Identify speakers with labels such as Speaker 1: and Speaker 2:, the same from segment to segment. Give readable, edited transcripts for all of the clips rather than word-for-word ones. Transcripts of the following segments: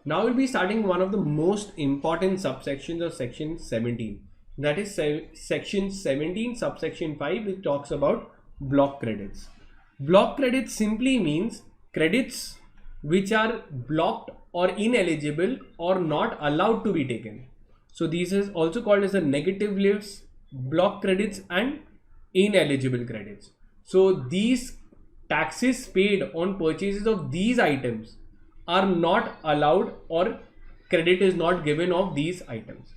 Speaker 1: Now we'll be starting one of the most important subsections of section 17. That is section 17 subsection 5, which talks about block credits. Block credits simply means credits which are blocked or ineligible or not allowed to be taken. So these is also called as the negative leaves, block credits and ineligible credits. So these taxes paid on purchases of these items are not allowed or credit is not given of these items.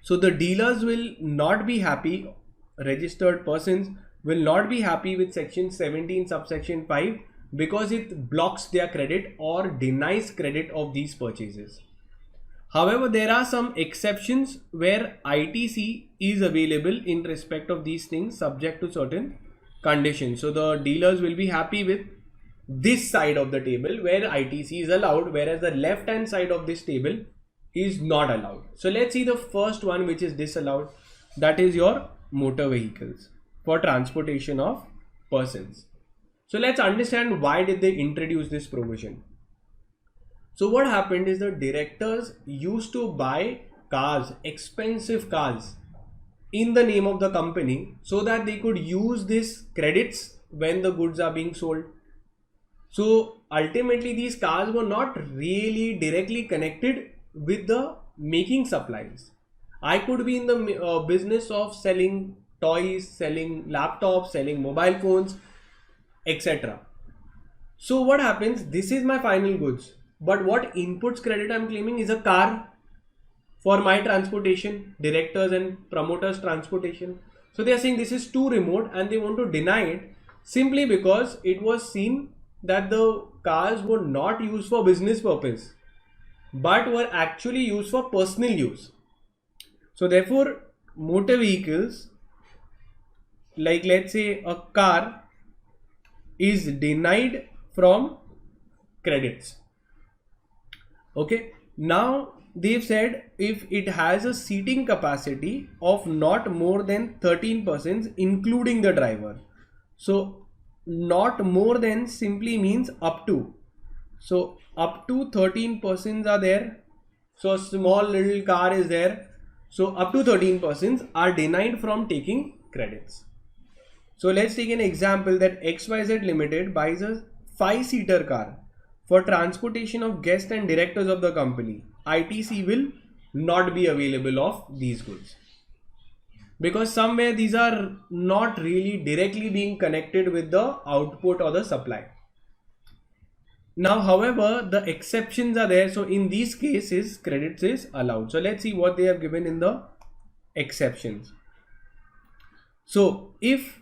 Speaker 1: So the dealers will not be happy, registered persons will not be happy with section 17 subsection 5 because it blocks their credit or denies credit of these purchases. However, there are some exceptions where ITC is available in respect of these things subject to certain conditions. So the dealers will be happy with this side of the table where ITC is allowed, whereas the left hand side of this table is not allowed. So let's see the first one which is disallowed. That is your motor vehicles for transportation of persons. So let's understand why did they introduce this provision. So what happened is the directors used to buy cars, expensive cars in the name of the company so that they could use these credits when the goods are being sold. So ultimately these cars were not really directly connected with the making supplies. I could be in the business of selling toys, selling laptops, selling mobile phones, etc. So what happens? This is my final goods. But what inputs credit I'm claiming is a car for my transportation, directors and promoters transportation. So they are saying this is too remote and they want to deny it simply because it was seen that the cars were not used for business purpose but were actually used for personal use. So therefore motor vehicles, like let's say a car, is denied from credits. Okay, now they've said if it has a seating capacity of not more than 13 persons including the driver. So not more than simply means up to. So up to 13 persons are there. So a small little car is there. So up to 13 persons are denied from taking credits. So let's take an example that XYZ Limited buys a 5-seater car for transportation of guests and directors of the company. ITC will not be available of these goods because somewhere these are not really directly being connected with the output or the supply. Now, however, the exceptions are there. So in these cases, credits is allowed. So let's see what they have given in the exceptions. So if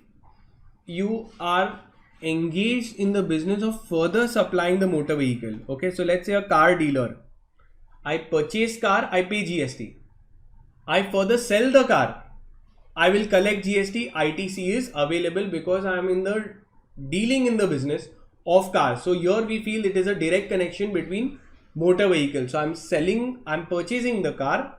Speaker 1: you are engaged in the business of further supplying the motor vehicle, okay, so let's say a car dealer, I purchase car, I pay GST. I further sell the car, I will collect GST. ITC is available because I am in the dealing in the business of cars. So here we feel it is a direct connection between motor vehicle. So I'm purchasing the car,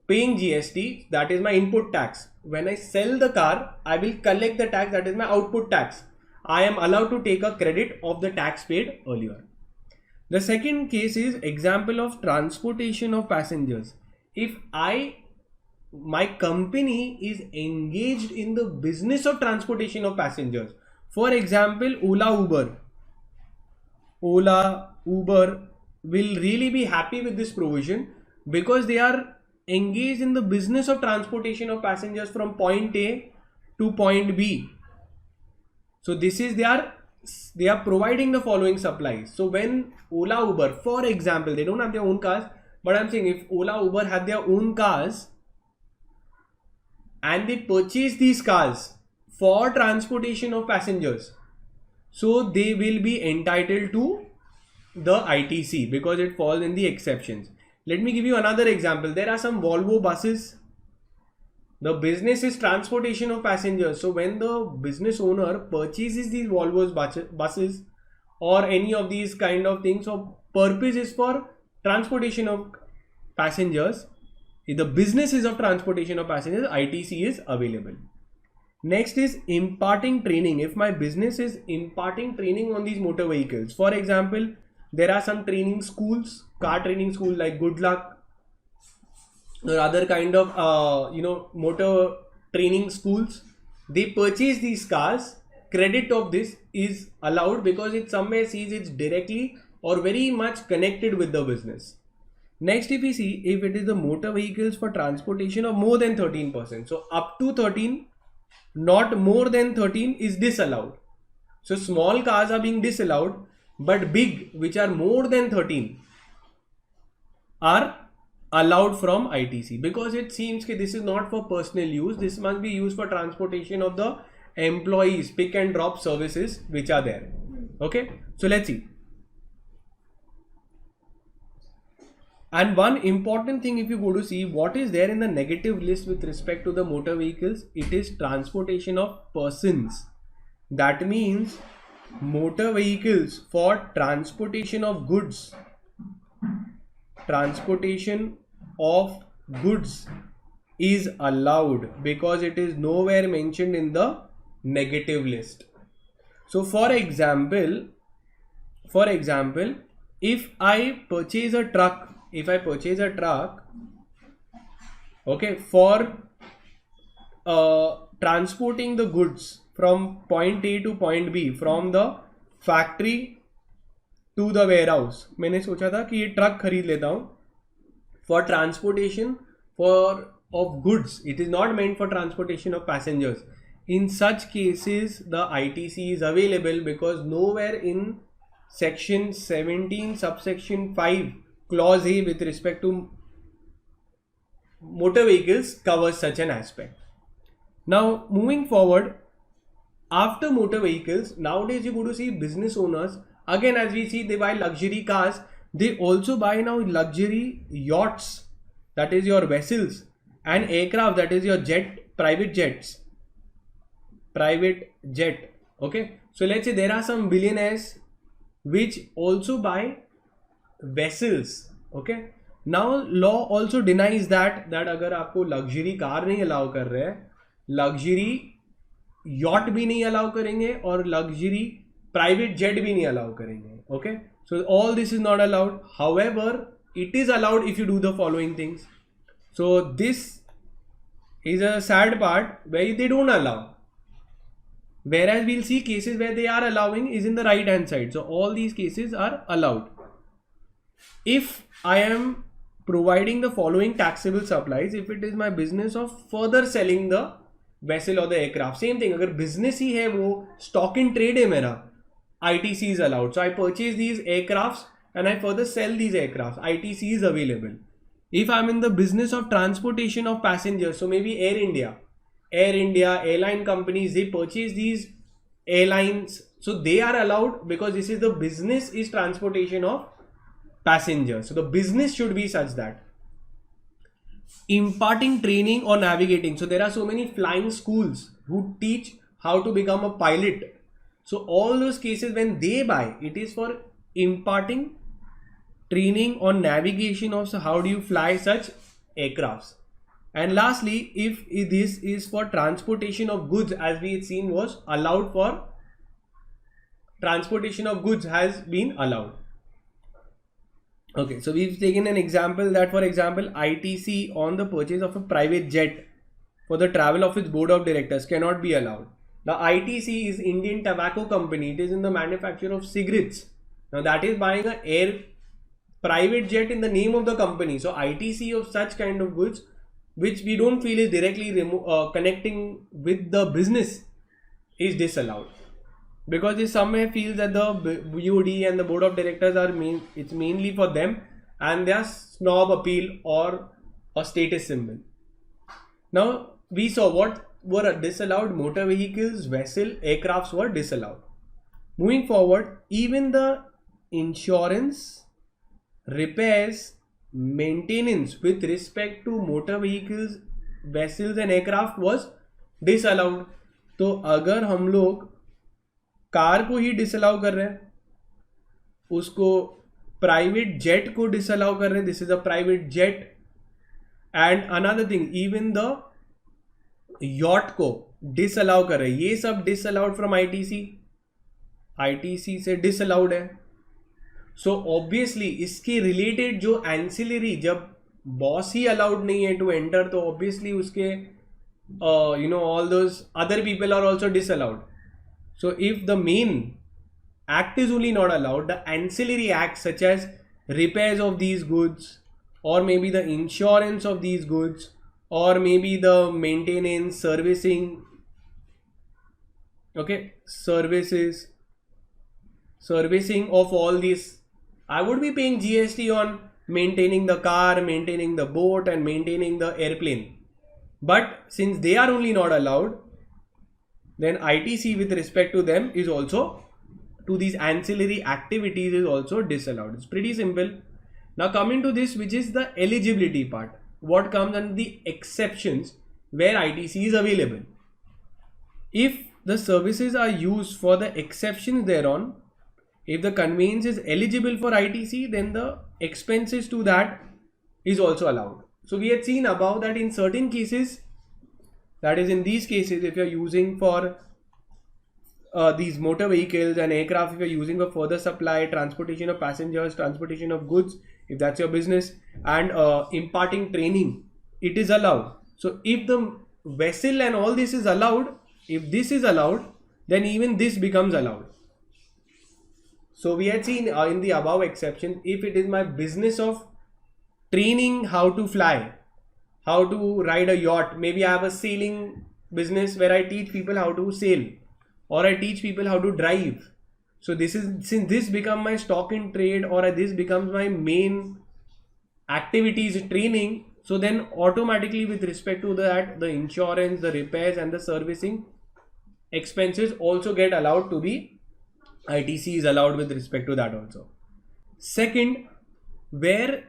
Speaker 1: paying GST, that is my input tax. When I sell the car, I will collect the tax, that is my output tax. I am allowed to take a credit of the tax paid earlier. The second case is example of transportation of passengers. If my company is engaged in the business of transportation of passengers, for example, Ola Uber will really be happy with this provision because they are engaged in the business of transportation of passengers from point A to point B. So this is they are providing the following supplies. So when Ola Uber, for example, they don't have their own cars, but I'm saying if Ola Uber had their own cars and they purchase these cars for transportation of passengers, so they will be entitled to the ITC because it falls in the exceptions. Let me give you another example. There are some Volvo buses. The business is transportation of passengers. So when the business owner purchases these Volvo buses or any of these kind of things, so purpose is for transportation of passengers. If the business is of transportation of passengers, ITC is available. Next is imparting training. If my business is imparting training on these motor vehicles, for example, there are some training schools, car training school like Good Luck or other kind of motor training schools. They purchase these cars. Credit of this is allowed because it somewhere sees it's directly or very much connected with the business. Next, if we see if it is the motor vehicles for transportation of more than 13%, so up to 13, not more than 13 is disallowed. So small cars are being disallowed, but big, which are more than 13, are allowed from ITC, because it seems that this is not for personal use. This must be used for transportation of the employees, pick and drop services which are there. Okay, so let's see. And one important thing, if you go to see what is there in the negative list with respect to the motor vehicles, it is transportation of persons. That means motor vehicles for transportation of goods, is allowed because it is nowhere mentioned in the negative list. So for example, if I purchase a truck, okay, for transporting the goods from point A to point B, from the factory to the warehouse, मैंने सोचा था कि ये truck खरीद लेता हूँ for transportation of goods. It is not meant for transportation of passengers. In such cases, the ITC is available because nowhere in section 17 subsection 5 clause A with respect to motor vehicles covers such an aspect. Now moving forward, after motor vehicles, nowadays you go to see business owners, again as we see, they buy luxury cars, they also buy now luxury yachts, that is your vessels, and aircraft, that is your private jet. Okay, so let's say there are some billionaires which also buy vessels. Okay, now law also denies that अगर आपको luxury car नहीं allow कर रहे हैं, luxury yacht भी नहीं allow करेंगे और luxury private jet भी नहीं allow करेंगे. Okay, so all this is not allowed. However, it is allowed if you do the following things. So this is a sad part where they don't allow, whereas we'll see cases where they are allowing is in the right hand side. So all these cases are allowed. If I am providing the following taxable supplies, if it is my business of further selling the vessel or the aircraft, same thing, अगर business ही है वो stock in trade है मेरा, ITC is allowed. So I purchase these aircrafts and I further sell these aircrafts, ITC is available. If I'm in the business of transportation of passengers, so maybe Air India, airline companies, they purchase these airlines, so they are allowed because this is the business is transportation of passengers. So the business should be such that. Imparting training or navigating. So there are so many flying schools who teach how to become a pilot. So all those cases when they buy, it is for imparting training on navigation of, so how do you fly such aircrafts. And lastly, if this is for transportation of goods, as we had seen was allowed, for transportation of goods has been allowed. Okay, so we've taken an example that, for example, ITC on the purchase of a private jet for the travel of its board of directors cannot be allowed. The ITC is Indian Tobacco Company. It is in the manufacture of cigarettes. Now that is buying a private jet in the name of the company. So ITC of such kind of goods, which we don't feel is directly connecting with the business, is disallowed. Because this somewhere feels that the BOD and the board of directors are it's mainly for them and their snob appeal or a status symbol. Now we saw what were disallowed: motor vehicles, vessel, aircrafts were disallowed. Moving forward, even the insurance, repairs, maintenance with respect to motor vehicles, vessels and aircraft was disallowed. तो अगर हम लोग car को ही disallow कर रहे हैं, उसको private jet को डिसअलाउ कर रहे हैं, this is a private jet. And another thing, even the yacht को डिसअलाउ कर रहे हैं, ये सब डिसअलाउड फ्रॉम आईटीसी से डिसअलाउड है. सो ऑब्वियसली इसके रिलेटेड जो एंसिलरी, जब बॉस ही अलाउड नहीं है टू एंटर, तो ऑब्वियसली उसके all those other people are also disallowed. So if the main act is only not allowed, the ancillary acts such as repairs of these goods, or maybe the insurance of these goods, or maybe the maintenance, servicing, servicing of all these. I would be paying GST on maintaining the car, maintaining the boat, and maintaining the airplane. But since they are only not allowed, then ITC with respect to them is also, to these ancillary activities, is also disallowed. It's pretty simple. Now coming to this, which is the eligibility part. What comes under the exceptions where ITC is available? If the services are used for the exceptions thereon, if the conveyance is eligible for ITC, then the expenses to that is also allowed. So we had seen above that in certain cases, that is in these cases, if you are using for these motor vehicles and aircraft, if you are using for further supply, transportation of passengers, transportation of goods, if that's your business, and imparting training, it is allowed. So if the vessel and all this is allowed, if this is allowed, then even this becomes allowed. So we had seen in the above exception, if it is my business of training how to fly, how to ride a yacht, maybe I have a sailing business where I teach people how to sail, or I teach people how to drive. So this is, since this becomes my stock in trade, or this becomes my main activities training, so then automatically with respect to that, the insurance, the repairs and the servicing expenses also get allowed to be, ITC is allowed with respect to that also. Second, where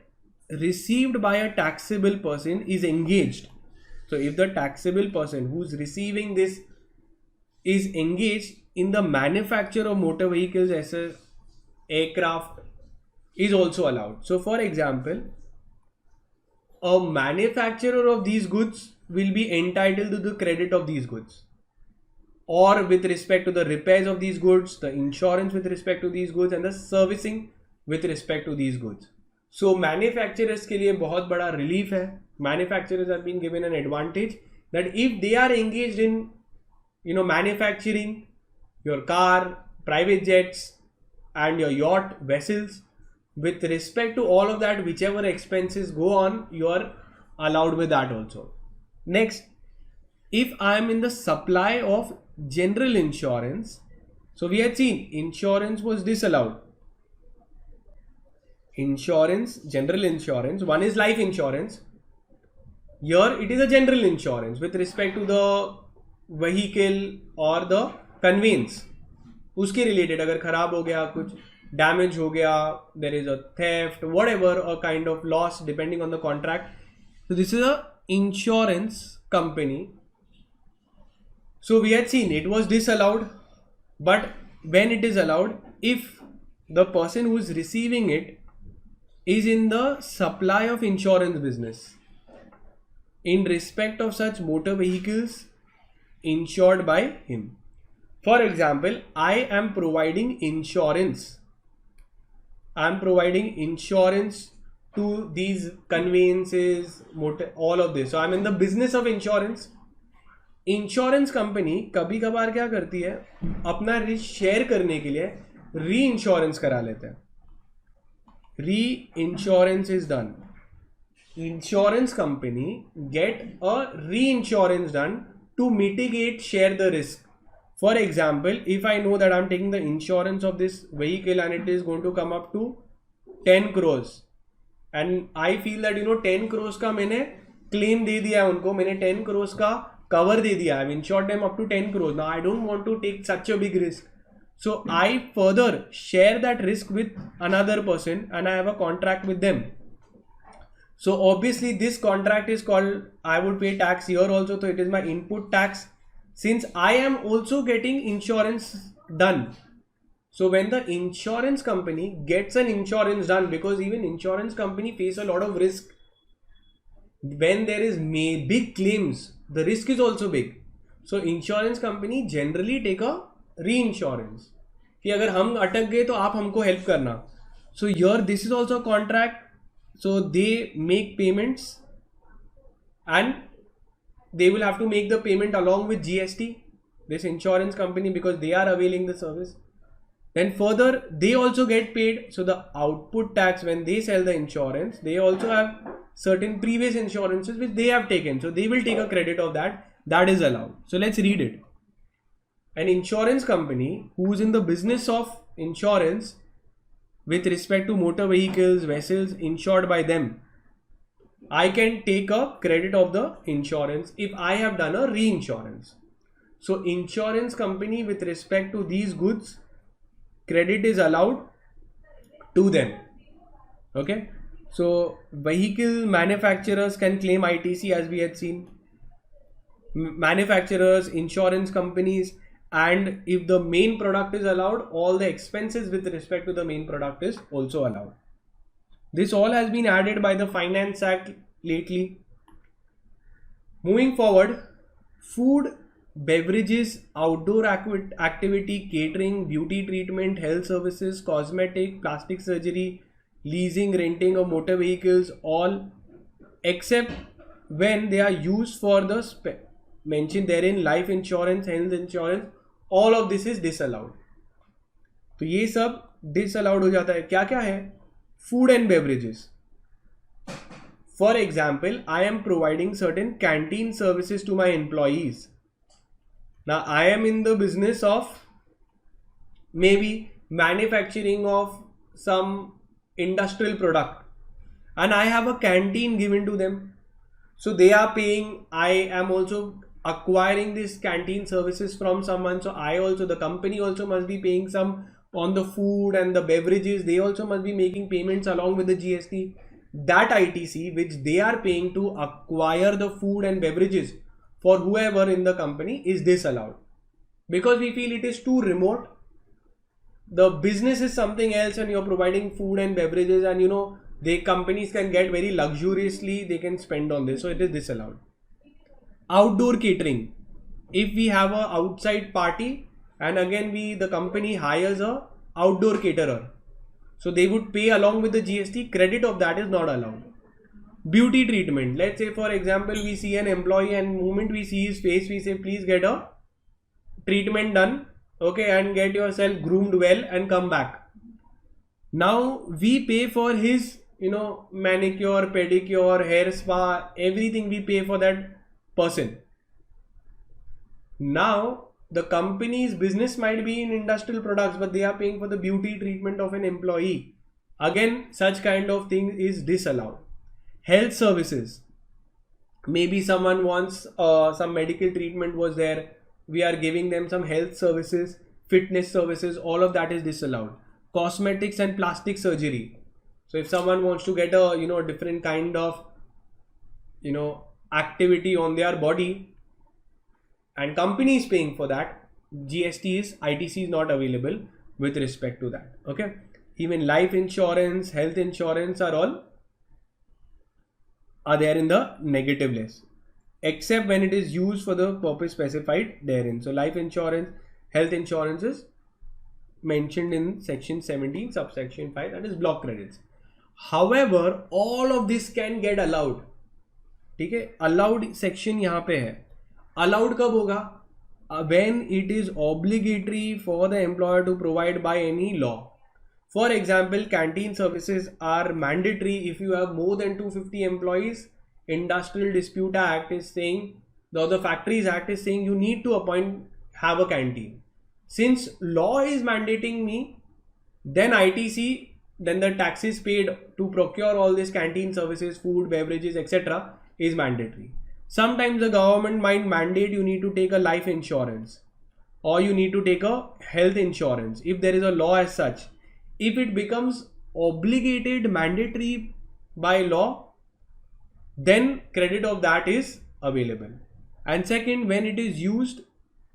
Speaker 1: received by a taxable person is engaged. So if the taxable person who's receiving this is engaged in the manufacture of motor vehicles as a aircraft, is also allowed. So for example, a manufacturer of these goods will be entitled to the credit of these goods, or with respect to the repairs of these goods, the insurance with respect to these goods, and the servicing with respect to these goods. So manufacturers के लिए बहुत बड़ा relief है. Manufacturers have been given an advantage that if they are engaged in manufacturing your car, private jets and your yacht vessels, with respect to all of that, whichever expenses go on, you are allowed with that also. Next, if I am in the supply of general insurance, so we had seen insurance was disallowed. Insurance, general insurance, one is life insurance. Here it is a general insurance with respect to the vehicle or the conveyance. उसके related अगर खराब हो गया, कुछ damage हो गया, there is a theft, whatever, a kind of loss depending on the contract. So this is a insurance company. So we had seen it was disallowed, but when it is allowed, if the person who is receiving it is in the supply of insurance business in respect of such motor vehicles insured by him. For example, I am providing insurance. I am providing insurance to these conveyances, motor, all of this. So I am in the business of insurance. Insurance company कभी कभार क्या करती है, अपना risk share करने के लिए री इंश्योरेंस करा लेते हैं. री insurance is done. Insurance company get a reinsurance done to mitigate, share the risk. For example, if I know that I'm taking the insurance of this vehicle and it is going to come up to 10 crores and I feel that 10 crores का मैंने claim दे दिया है उनको, मैंने 10 crores का cover दे दिया, I've insured them up to 10 crores. Now I don't want to take such a big risk, so I further share that risk with another person and I have a contract with them. So obviously this contract is called, I would pay tax here also, so it is my input tax, since I am also getting insurance done. So when the insurance company gets an insurance done, because even insurance company face a lot of risk, when there is big claims, the risk is also big. So insurance company generally take a reinsurance कि अगर हम अटक गए तो आप हमको help करना. So here this is also a contract. So they make payments and they will have to make the payment along with GST, this insurance company, because they are availing the service. Then further, they also get paid. So the output tax, when they sell the insurance, they also have certain previous insurances which they have taken. So they will take a credit of that. That is allowed. So let's read it. An insurance company who is in the business of insurance with respect to motor vehicles, vessels insured by them, I can take a credit of the insurance if I have done a reinsurance. So insurance company with respect to these goods, credit is allowed to them. Okay. So vehicle manufacturers can claim ITC, as we had seen. Manufacturers, insurance companies, and if the main product is allowed, all the expenses with respect to the main product is also allowed. This all has been added by the Finance Act lately. Moving forward, food, beverages, outdoor activity, catering, beauty treatment, health services, cosmetic, plastic surgery, leasing, renting of motor vehicles, all except when they are used for the mentioned therein life insurance, health insurance, all of this is disallowed. तो ये सब disallowed हो जाता है. क्या क्या है? Food and beverages. For example, I am providing certain canteen services to my employees. Now I am in the business of maybe manufacturing of some industrial product and I have a canteen given to them. So they are paying, I am also acquiring this canteen services from someone. So I also, the company also must be paying some on the food and the beverages. They also must be making payments along with the GST. That ITC which they are paying to acquire the food and beverages for whoever in the company is disallowed, because we feel it is too remote. The business is something else and you're providing food and beverages, and you know, the companies can get very luxuriously, they can spend on this, so it is disallowed. Outdoor catering, if we have a outside party and again the company hires a outdoor caterer, so they would pay along with the GST, credit of that is not allowed. Beauty treatment, let's say for example we see an employee and moment we see his face, we say please get a treatment done, okay, and get yourself groomed well and come back. Now we pay for his, you know, manicure, pedicure, hair spa, everything we pay for that person. Now the company's business might be in industrial products, but they are paying for the beauty treatment of an employee. Again, such kind of thing is disallowed. Health services, maybe someone wants some medical treatment was there, we are giving them some health services, fitness services, all of that is disallowed. Cosmetics and plastic surgery, so if someone wants to get a, you know, different kind of, you know, activity on their body and company is paying for that, GST is, ITC is not available with respect to that. Okay, even life insurance, health insurance are there in the negative list, except when it is used for the purpose specified therein. So life insurance, health insurance is mentioned in section 17 subsection 5, that is block credits. However, all of this can get allowed. ठीक है, allowed section यहाँ पे है. Allowed कब होगा? When it is obligatory for the employer to provide by any law. For example, canteen services are mandatory if you have more than 250 employees. Industrial Dispute Act is saying, the Factories Act is saying you need to have a canteen. Since law is mandating me, then ITC, then the taxes paid to procure all these canteen services, food, beverages, etc. is mandatory. Sometimes the government might mandate you need to take a life insurance or you need to take a health insurance if there is a law as such. If it becomes obligated, mandatory by law, then credit of that is available. And second, when it is used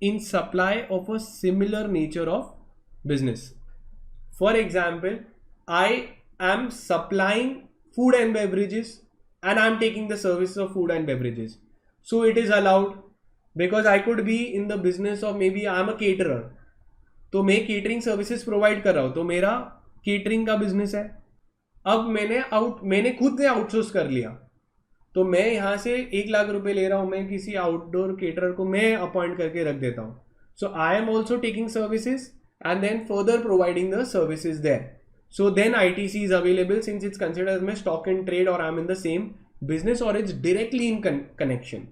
Speaker 1: in supply of a similar nature of business. For example, I am supplying food and beverages and I am taking the service of food and beverages. So it is allowed, because I could be in the business of, maybe I am a caterer, तो मैं catering services provide कर रहा हूँ, तो मेरा catering का business है, अब मैंने खुद ने आउटसोर्स कर लिया, तो मैं यहाँ से 1 लाख रुपए ले रहा हूँ, मैं किसी आउटडोर केटरर को मैं अपॉइंट करके रख देता हूँ. So I am also taking services and then further providing the services there. So then ITC is available since it's considered as my stock and trade, or I'm in the same business, or it's directly in connection.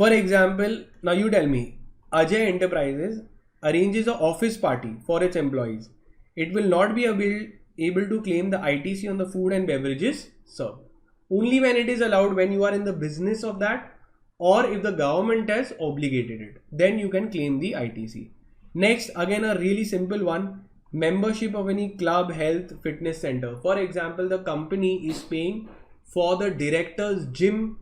Speaker 1: For example, now you tell me, Ajay Enterprises arranges an office party for its employees. It will not be able to claim the ITC on the food and beverages served. Only when it is allowed when you are in the business of that, or if the government has obligated it, then you can claim the ITC. Next, again a really simple one, membership of any club, health, fitness center. For example, the company is paying for the director's gym,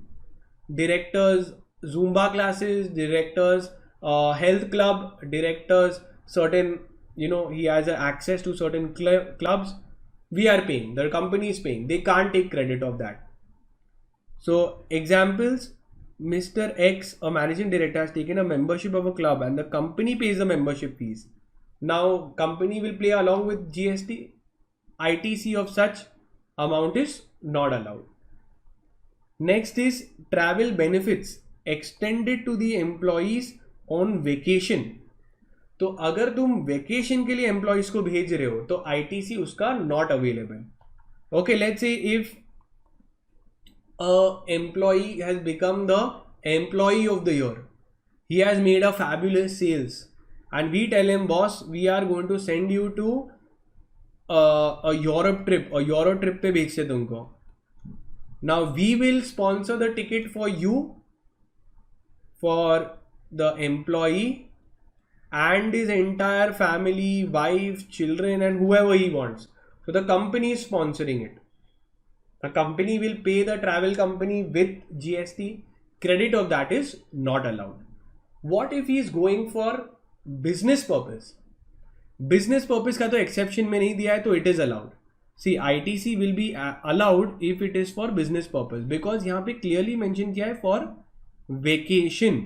Speaker 1: director's Zumba classes, director's health club, director's certain, he has access to certain clubs. We are paying, the company is paying, they can't take credit of that. So examples, Mr. X, a managing director, has taken a membership of a club and the company pays the membership fees. Now company will pay along with GST. ITC of such amount is not allowed. Next is travel benefits extended to the employees on vacation. तो अगर तुम vacation के लिए employees को भेज रहे हो तो ITC उसका not available. Okay, let's say if a employee has become the employee of the year, he has made a fabulous sales, and we tell him, boss, we are going to send you to a Europe trip, or Euro trip पे भेजते तुमको. Now we will sponsor the ticket for you, for the employee and his entire family, wife, children, and whoever he wants. So the company is sponsoring it. The company will pay the travel company with GST. Credit of that is not allowed. What if he is going for business purpose? Business purpose का तो exception में नहीं दिया है, तो it is allowed. See, ITC will be allowed if it is for business purpose, because यहाँ पे clearly mention किया है for vacation,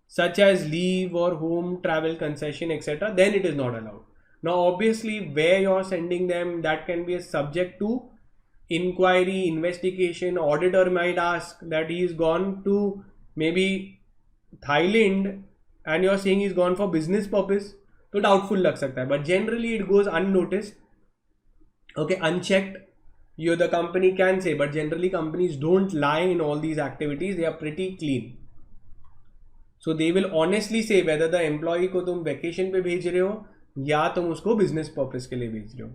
Speaker 1: such as leave or home travel concession, etc. Then it is not allowed. Now obviously where you are sending them, that can be a subject to inquiry, investigation. Auditor might ask that he is gone to maybe Thailand and you are saying he's gone for business purpose, तो doubtful लग सकता है, but generally it goes unnoticed. Okay, unchecked, the company can say, but generally companies don't lie in all these activities. They are pretty clean. So they will honestly say whether the employee को तुम vacation पे भेज रहे हो या तुम उसको business purpose के लिए भेज रहे हो.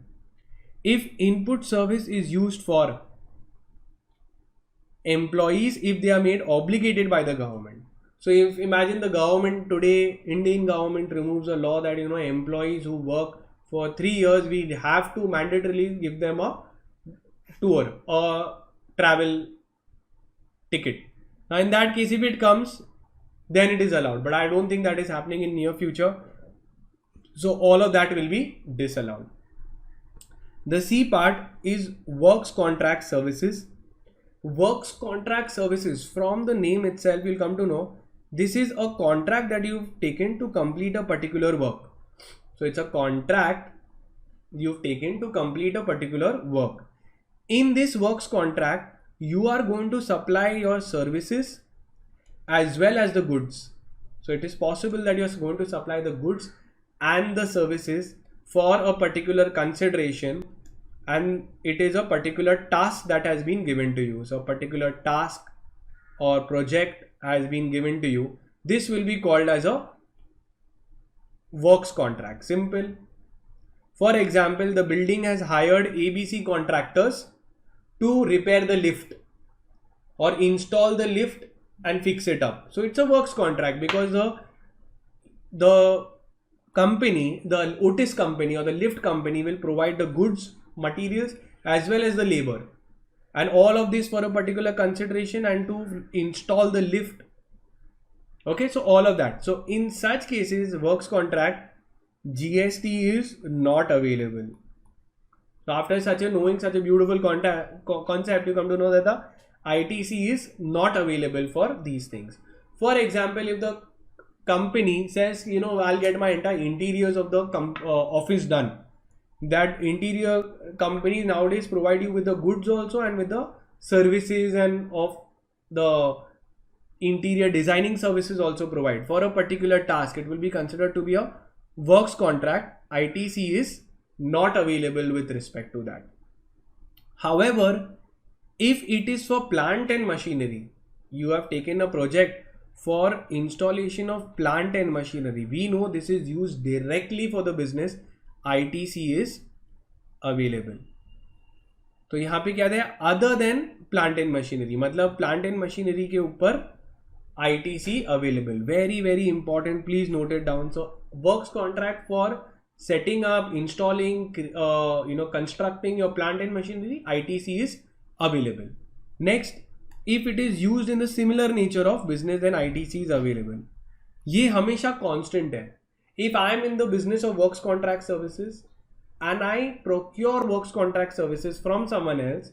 Speaker 1: If input service is used for employees, if they are made obligated by the government. So if imagine the government today, Indian government removes a law that employees who work for 3 years, we have to mandatorily give them a tour, a travel ticket. Now in that case, if it comes, then it is allowed, but I don't think that is happening in near future. So all of that will be disallowed. The C part is works contract services. Works contract services, from the name itself you'll come to know, this is a contract that you've taken to complete a particular work. So it's a contract you've taken to complete a particular work. In this works contract, you are going to supply your services as well as the goods. So it is possible that you're going to supply the goods and the services for a particular consideration, and it is a particular task that has been given to you. So a particular task or project has been given to you. This will be called as a works contract. Simple. For example, the building has hired ABC contractors to repair the lift or install the lift and fix it up. So it's a works contract because the company, the Otis company or the lift company will provide the goods, materials as well as the labor, and all of this for a particular consideration and to install the lift. Okay, so all of that. So in such cases, works contract, GST is not available. So after such a beautiful concept, you come to know that the ITC is not available for these things. For example, if the company says, I'll get my entire interiors of the office done, that interior companies nowadays provide you with the goods also and with the services, and of the interior designing services also provide for a particular task. It will be considered to be a works contract. ITC is not available with respect to that. However, if it is for plant and machinery, you have taken a project for installation of plant and machinery, we know this is used directly for the business, ITC is available. तो यहाँ पे क्या है, other than plant and machinery, मतलब plant and machinery के ऊपर ITC available. Very very important, please note it down. So works contract for setting up, installing, constructing your plant and machinery, ITC is available. Next, if it is used in the similar nature of business, then ITC is available. ये हमेशा constant है. If I am in the business of works contract services and I procure works contract services from someone else,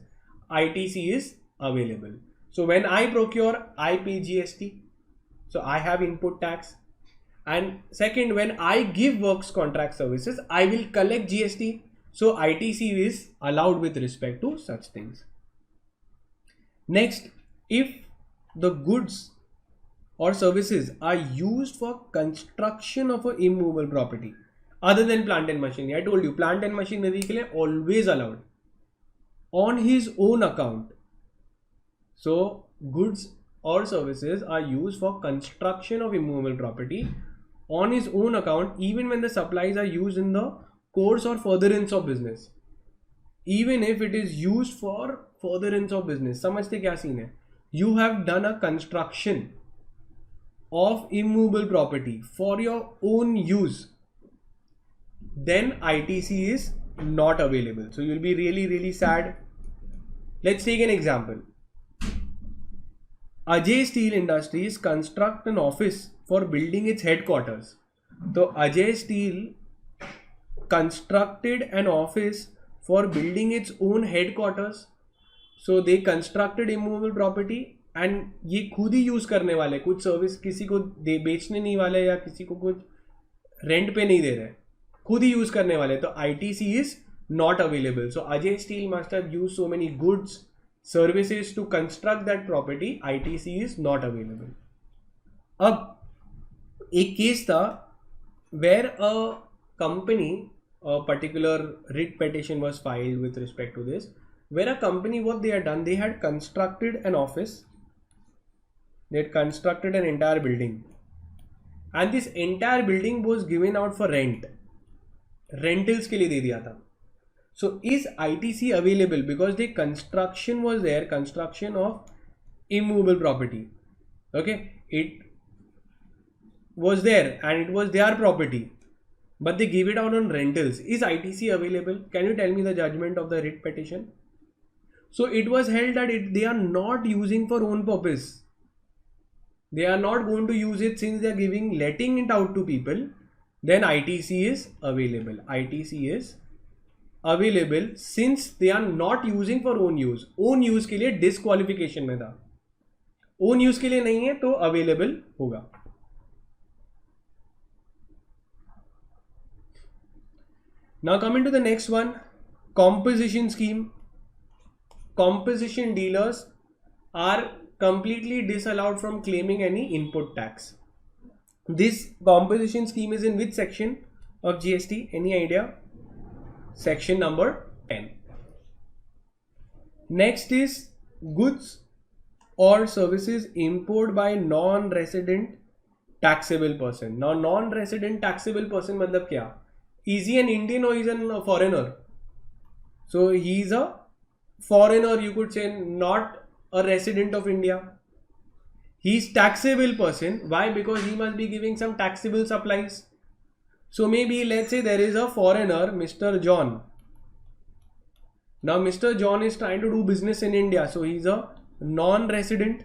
Speaker 1: ITC is available. So when I procure, I pay GST. So I have input tax. And second, when I give works contract services, I will collect GST. So ITC is allowed with respect to such things. Next, if the goods or services are used for construction of an immovable property other than plant and machinery, I told you plant and machinery ke liye always allowed on his own account. So goods or services are used for construction of immovable property on his own account, even when the supplies are used in the course or furtherance of business. Even if it is used for furtherance of business. समझते क्या scene है? You have done a construction of immovable property for your own use, then ITC is not available. So you'll be really sad. Let's take an example. Ajay Steel Industries construct an office for building its headquarters. So Ajay Steel constructed an office for building its own headquarters. So they constructed immovable property and ये खुद ही use करने वाले, कुछ service किसी को बेचने नहीं वाले या किसी को कुछ रेंट पे नहीं दे रहे, खुद ही यूज करने वाले. तो ITC is not available. So Ajay Steel must have used so many goods, services to construct that property. ITC is not available. अब एक केस था where a company, a particular writ petition was filed with respect to this, where a company, what they had done, they had constructed an office, they had constructed an entire building, and this entire building was given out for rent, rentals के लिए दे दिया था. So is ITC available because the construction was there, construction of immovable property, okay, it was there and it was their property, but they gave it out on rentals. Is ITC available? Can you tell me the judgment of the writ petition? So it was held that they are not using for own purpose. They are not going to use it since they are letting it out to people. Then ITC is available. ITC is available since they are not using for own use. Own use के लिए disqualification में था. Own use के लिए नहीं है तो available होगा. Now coming to the next one, composition scheme. Composition dealers are completely disallowed from claiming any input tax. This composition scheme is in which section of GST? Any idea? Section number 10. Next is goods or services imported by non-resident taxable person. Now non-resident taxable person मतलब क्या? Is he an Indian or is he a foreigner? So he is a foreigner, you could say, not a resident of India. He is taxable person. Why? Because he must be giving some taxable supplies. So maybe let's say there is a foreigner, Mr. John. Now Mr. John is trying to do business in India. So he's a non-resident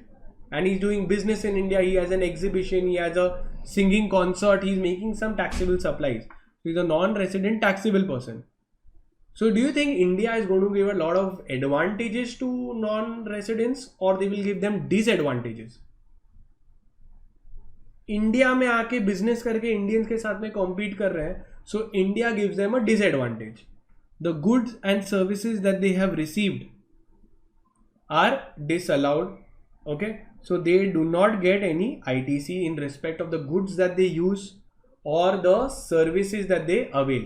Speaker 1: and he's doing business in India. He has an exhibition, he has a singing concert, he's making some taxable supplies. So he's a non-resident taxable person. So do you think India is going to give a lot of advantages to non-residents or they will give them disadvantages? India में आके business करके Indians के साथ में compete कर रहे हैं, so India gives them a disadvantage. the goods and services that they have received are disallowed. Okay, so they do not get any ITC in respect of the goods that they use or the services that they avail.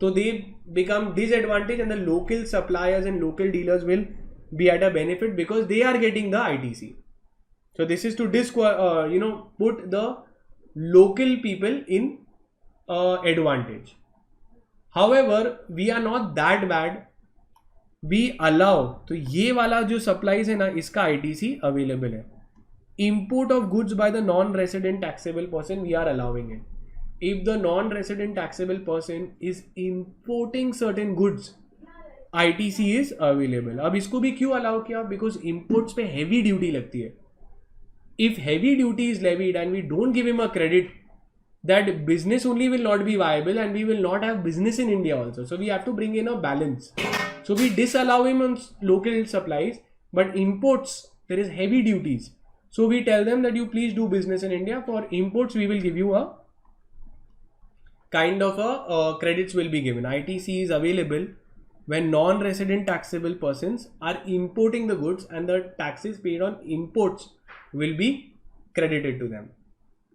Speaker 1: So they become disadvantaged, and the local suppliers and local dealers will be at a benefit because they are getting the ITC. So this is to put the local people in advantage. However, we are not that bad. We allow, तो ये वाला जो supplies है ना, इसका ITC available है. Import of goods by the non-resident taxable person, we are allowing it. If the non-resident taxable person is importing certain goods, ITC is available. अब इसको भी क्यों allow किया? Because imports पे heavy duty लगती है. If heavy duty is levied and we don't give him a credit, that business only will not be viable and we will not have business in India also. So we have to bring in a balance. So we disallow him on local supplies, but imports, there is heavy duties. So we tell them that you please do business in India. For imports, we will give you a kind of a credits will be given. ITC is available when non-resident taxable persons are importing the goods, and the taxes paid on imports will be credited to them.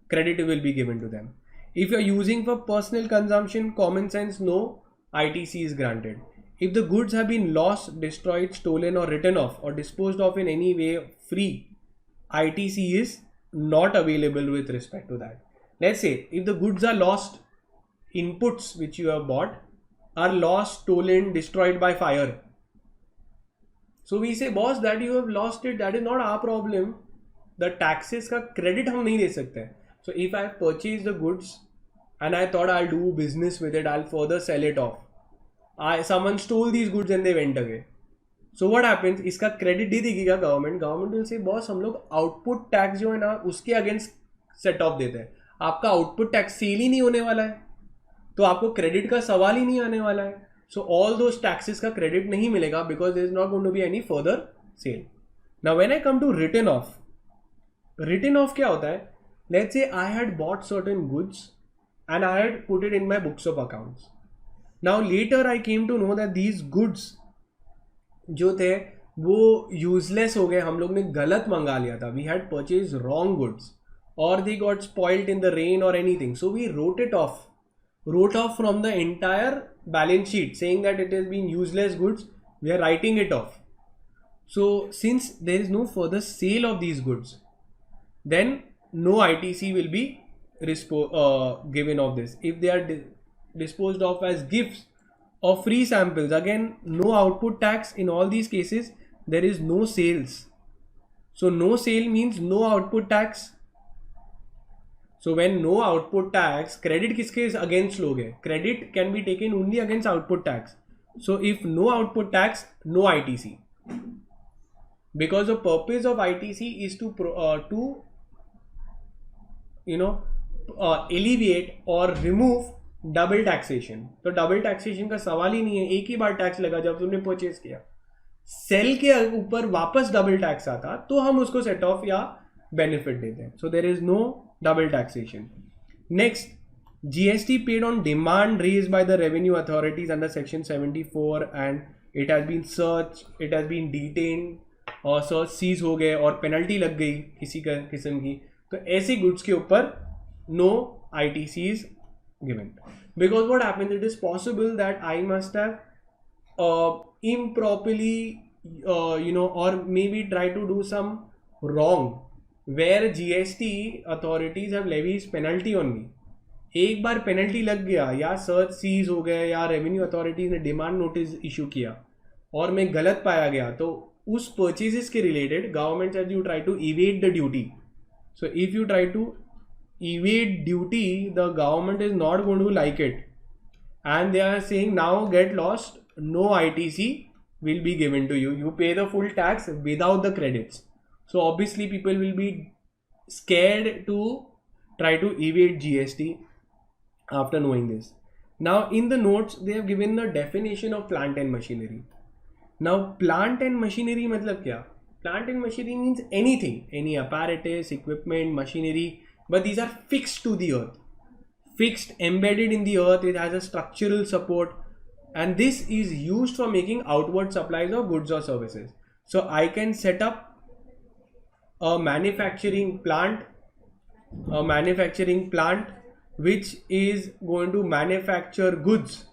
Speaker 1: Credit will be given to them. If you are using for personal consumption, common sense, no ITC is granted. If the goods have been lost, destroyed, stolen or written off or disposed of in any way free, ITC is not available with respect to that. Let's say if the goods are lost, inputs which you have bought are lost, stolen, destroyed by fire. So we say, boss, that you have lost it, that is not our problem. The taxes का credit हम नहीं दे सकते. So if I purchased the goods and I thought I'll do business with it, I'll further sell it off. Someone stole these goods and they went away. So what happens? इसका credit दे देगी क्या government? Government will say, boss, हम लोग output tax जो है ना उसके against set off देते हैं. आपका output tax sale ही नहीं होने वाला है, तो आपको credit का सवाल ही नहीं आने वाला है. So all those taxes का credit नहीं मिलेगा because there is not going to be any further sale. Now when I come to written off क्या होता है? Let's say I had bought certain goods and I had put it in my books of accounts. Now later I came to know that these goods जो थे वो useless हो गए, हम लोग ने गलत मंगा लिया था. We had purchased wrong goods or they got spoiled in the rain or anything. So we wrote off from the entire balance sheet saying that it has been useless goods. We are writing it off. So since there is no further sale of these goods, then no ITC will be given of this. If they are disposed of as gifts or free samples, again no output tax. In all these cases there is no sales. So no sale means no output tax. So when no output tax, credit kiske against loge? Credit can be taken only against output tax. So if no output tax, no ITC. Because the purpose of ITC is to alleviate or remove double taxation. तो double taxation का सवाल ही नहीं है. एक ही बार tax लगा जब तुमने purchase किया. सेल के ऊपर वापस डबल टैक्स आता तो हम उसको सेट ऑफ या बेनिफिट देते हैं. So there is no double taxation. Next, GST paid on demand raised by the revenue authorities under section 74 and it has been search, it has been detain और search seize हो गए और penalty लग गई किसी किस्म की, तो ऐसी गुड्स के ऊपर no ITC is given. Because what happens, it is possible that I must have improperly or maybe try to do some wrong where GST authorities have levied penalty on me. एक बार penalty लग गया या search seize हो गया या revenue authorities ने demand notice issue किया और मैं गलत पाया गया, तो उस परचेजेस के related government said you try to evade the duty. So if you try to evade duty, the government is not going to like it and they are saying now get lost, no ITC will be given to you. You pay the full tax without the credits. So obviously people will be scared to try to evade GST after knowing this. Now in the notes they have given the definition of plant and machinery. Now plant and machinery मतलब क्या? Plant and machinery means anything, any apparatus, equipment, machinery, but these are fixed to the earth, fixed, embedded in the earth. It has a structural support. and this is used for making outward supplies of goods or services. So I can set up a manufacturing plant which is going to manufacture goods.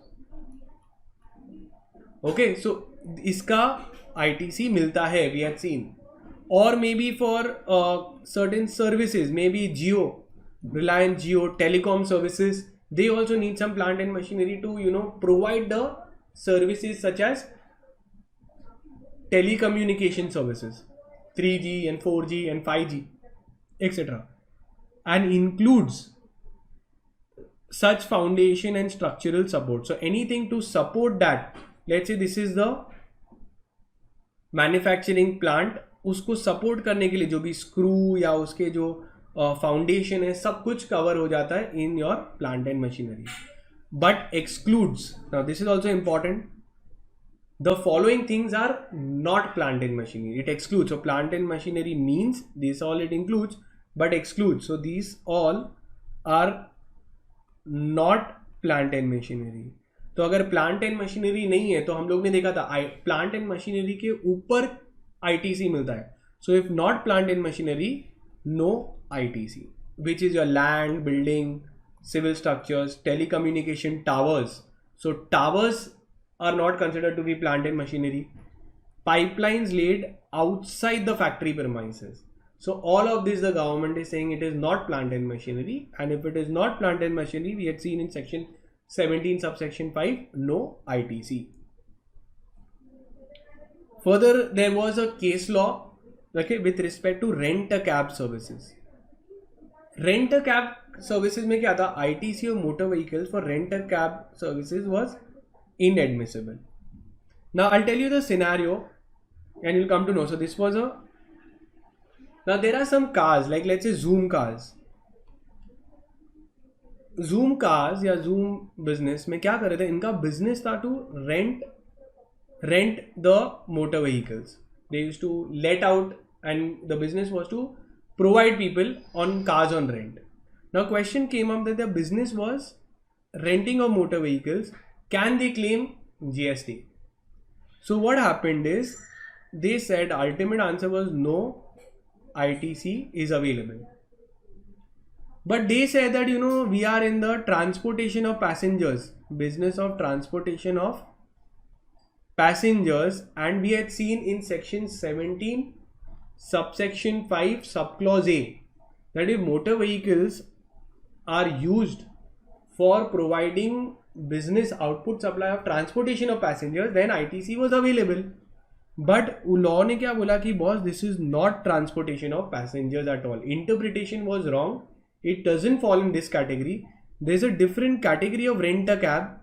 Speaker 1: Okay, so iska ITC milta hai, we had seen. Or maybe for certain services, maybe Jio, Reliance Jio, telecom services, they also need some plant and machinery to provide the services such as telecommunication services, 3G and 4G and 5G, etc., and includes such foundation and structural support. So anything to support that, let's say this is the manufacturing plant, उसको support करने के लिए जो भी screw या उसके जो foundation है सब कुछ कवर हो जाता है in your plant and machinery. But excludes, now this is also important, the following things are not plant and machinery. It excludes. So plant and machinery means this all it includes but excludes. So these all are not plant and machinery. तो अगर plant and machinery नहीं है तो हम लोग ने देखा था plant and machinery के ऊपर ITC मिलता है. So if not plant and machinery, no ITC, which is your land, building, civil structures, telecommunication towers. So towers are not considered to be plant and machinery. Pipelines laid outside the factory premises. So all of this the government is saying it is not plant and machinery, and if it is not plant and machinery, we had seen in section 17 subsection 5, no ITC. Further, there was a case law, okay, with respect to rent a cab services. Rent a cab services में क्या था, ITC और motor vehicles for rent a cab services was inadmissible. Now I'll tell you the scenario and you'll come to know. So this was now there are some cars like let's say Zoom cars या Zoom business में क्या कर रहे थे, इनका business था to rent the motor vehicles. They used to let out and the business was to provide people on cars on rent. Now question came up that the business was renting of motor vehicles. Can they claim GST? So what happened is they said ultimate answer was no, ITC is available. But they said that we are in the transportation of passengers, business of transportation of passengers, and we had seen in section 17 subsection 5 subclause A that if motor vehicles are used for providing business output supply of transportation of passengers, then ITC was available. But law ने क्या बोला कि boss, this is not transportation of passengers at all. Interpretation was wrong. It doesn't fall in this category. There's a different category of rent a cab.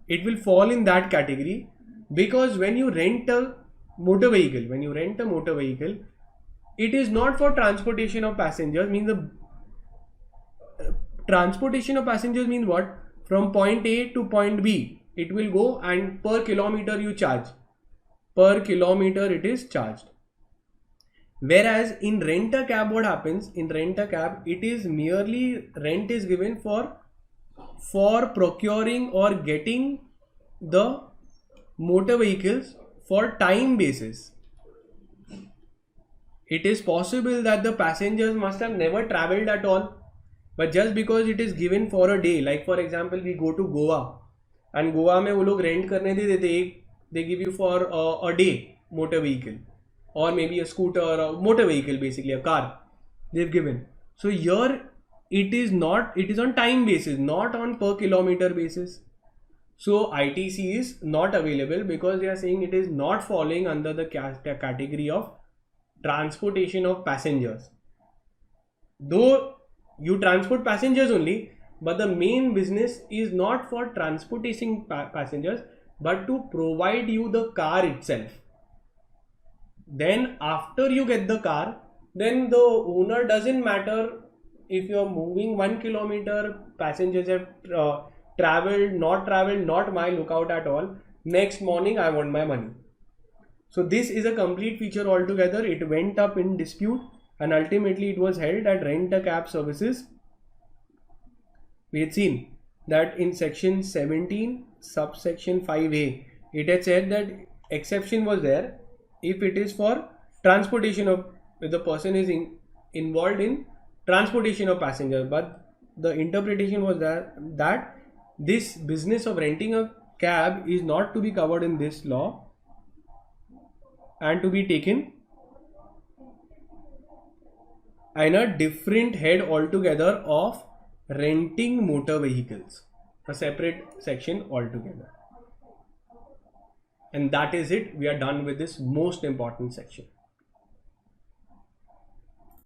Speaker 1: It will fall in that category because when you rent a motor vehicle, it is not for transportation of passengers. Means the transportation of passengers means what? From point A to point B, it will go and per kilometer you charge. Per kilometer it is charged. Whereas in rent a cab, what happens? In rent a cab, it is merely rent is given for procuring or getting the motor vehicles for time basis. It is possible that the passengers must have never traveled at all. But just because it is given for a day, like for example we go to Goa and Goa में वो लोग rent करने दे देते, they give you for a day motor vehicle or maybe a scooter or a motor vehicle, basically a car they've given. So here it is on time basis, not on per kilometer basis. So ITC is not available because they are saying it is not falling under the category of transportation of passengers. Though you transport passengers only, but the main business is not for transporting passengers but to provide you the car itself. Then after you get the car, then the owner doesn't matter if you are moving 1 kilometer, passengers have traveled, not my lookout at all. Next morning I want my money. So this is a complete feature altogether. It went up in dispute and ultimately it was held that rent a cab services, we had seen, that in section 17 subsection 5a it had said that exception was there if it is for transportation of, if the person is involved in transportation of passengers, but the interpretation was that this business of renting a cab is not to be covered in this law and to be taken in a different head altogether of renting motor vehicles, a separate section altogether. And that is it. We are done with this most important section.